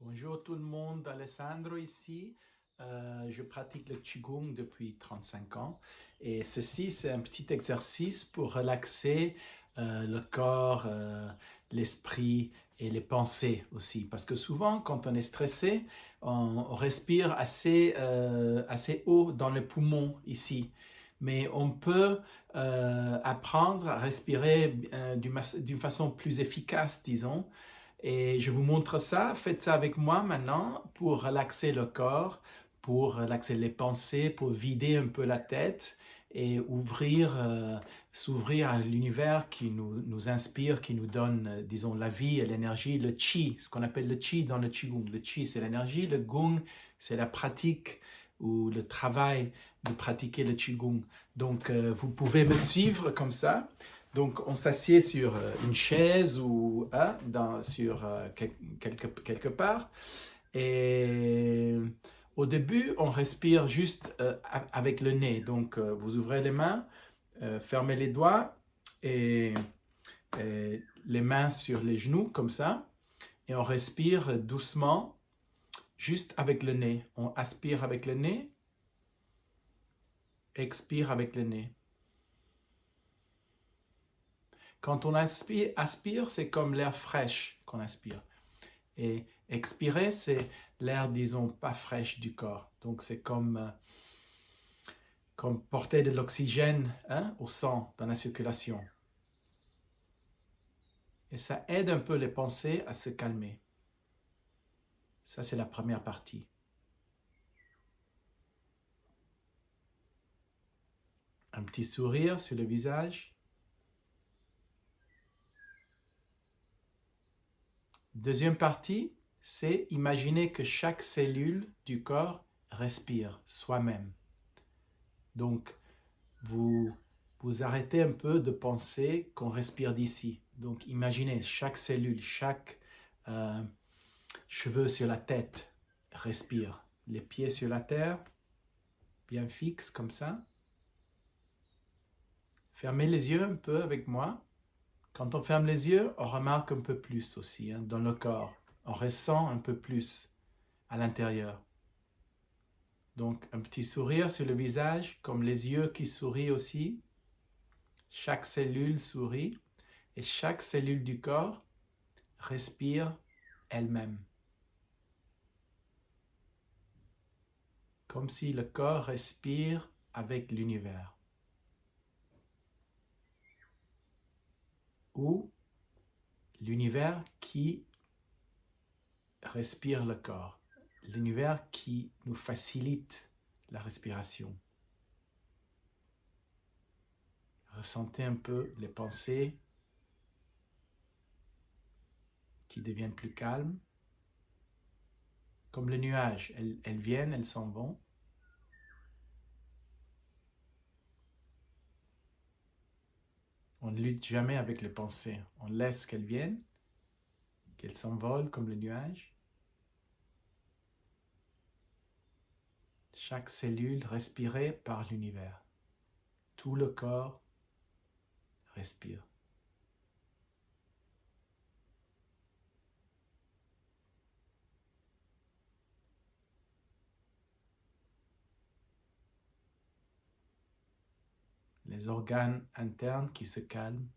Bonjour tout le monde, Alessandro ici. Je pratique le Qigong depuis 35 ans et ceci c'est un petit exercice pour relaxer le corps, l'esprit et les pensées aussi. Parce que souvent quand on est stressé, on respire assez haut dans les poumons ici. Mais on peut apprendre à respirer d'une façon plus efficace, disons. Et je vous montre ça. Faites ça avec moi maintenant pour relaxer le corps, pour relaxer les pensées, pour vider un peu la tête et s'ouvrir à l'univers qui nous inspire, qui nous donne, disons, la vie et l'énergie, le chi, ce qu'on appelle le chi dans le Qigong. Le chi, c'est l'énergie, le gong, c'est la pratique ou le travail de pratiquer le Qigong. Donc, vous pouvez me suivre comme ça. Donc, on s'assied sur une chaise ou sur quelque part. Et au début, on respire juste avec le nez. Donc, vous ouvrez les mains, fermez les doigts et les mains sur les genoux, comme ça. Et on respire doucement, juste avec le nez. On aspire avec le nez, expire avec le nez. Quand on aspire, c'est comme l'air fraîche qu'on aspire. Et expirer, c'est l'air, disons, pas fraîche du corps. Donc, c'est comme porter de l'oxygène au sang, dans la circulation. Et ça aide un peu les pensées à se calmer. Ça, c'est la première partie. Un petit sourire sur le visage. Deuxième partie, c'est imaginer que chaque cellule du corps respire soi-même. Donc, vous arrêtez un peu de penser qu'on respire d'ici. Donc, imaginez chaque cellule, chaque cheveu sur la tête respire. Les pieds sur la terre, bien fixes comme ça. Fermez les yeux un peu avec moi. Quand on ferme les yeux, on remarque un peu plus aussi dans le corps. On ressent un peu plus à l'intérieur. Donc, un petit sourire sur le visage, comme les yeux qui sourient aussi. Chaque cellule sourit et chaque cellule du corps respire elle-même. Comme si le corps respire avec l'univers. Ou l'univers qui respire le corps. L'univers qui nous facilite la respiration. Ressentez un peu les pensées qui deviennent plus calmes. Comme les nuages, elles viennent, elles s'en vont. On ne lutte jamais avec les pensées. On laisse qu'elles viennent, qu'elles s'envolent comme les nuages. Chaque cellule respirée par l'univers. Tout le corps respire. Les organes internes qui se calment,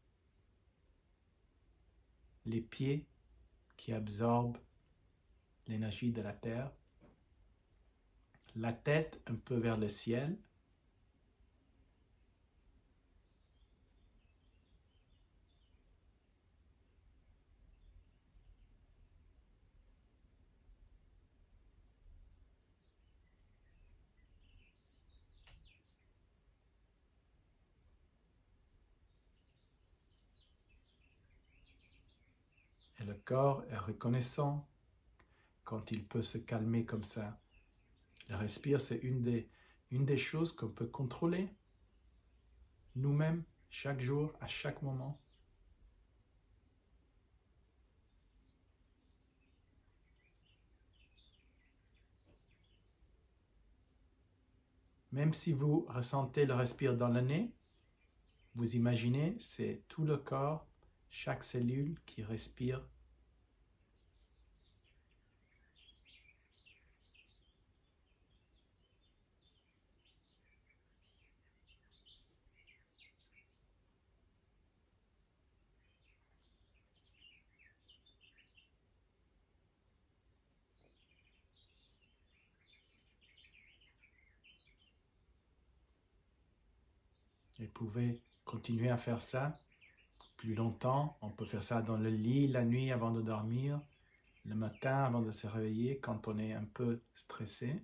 les pieds qui absorbent l'énergie de la terre, la tête un peu vers le ciel, et le corps est reconnaissant quand il peut se calmer comme ça. Le respire, c'est une des choses qu'on peut contrôler nous-mêmes, chaque jour, à chaque moment. Même si vous ressentez le respire dans le nez, vous imaginez, c'est tout le corps, chaque cellule qui respire. Et vous pouvez continuer à faire ça plus longtemps. On peut faire ça dans le lit la nuit avant de dormir, le matin avant de se réveiller quand on est un peu stressé.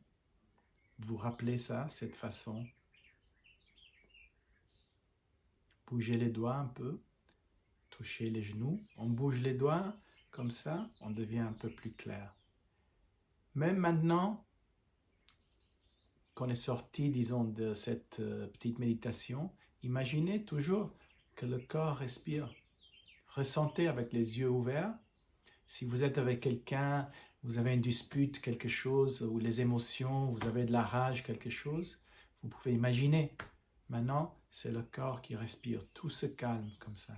Vous rappelez ça, cette façon. Bougez les doigts un peu, touchez les genoux. On bouge les doigts comme ça, on devient un peu plus clair. Même maintenant qu'on est sorti, disons, de cette petite méditation, imaginez toujours que le corps respire. Ressentez avec les yeux ouverts. Si vous êtes avec quelqu'un, vous avez une dispute, quelque chose, ou les émotions, vous avez de la rage, quelque chose, vous pouvez imaginer. Maintenant, c'est le corps qui respire. Tout se calme comme ça.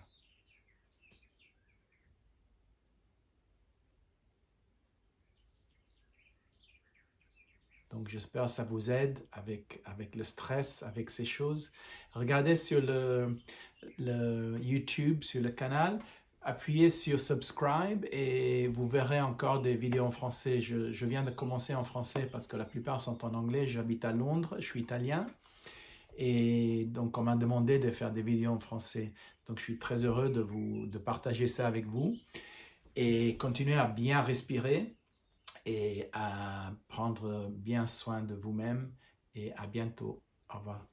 Donc, j'espère que ça vous aide avec le stress, avec ces choses. Regardez sur le YouTube, sur le canal, appuyez sur subscribe et vous verrez encore des vidéos en français. Je viens de commencer en français parce que la plupart sont en anglais. J'habite à Londres, je suis italien. Et donc, on m'a demandé de faire des vidéos en français. Donc, je suis très heureux de partager ça avec vous. Et continuez à bien respirer et à prendre bien soin de vous-même. Et à bientôt. Au revoir.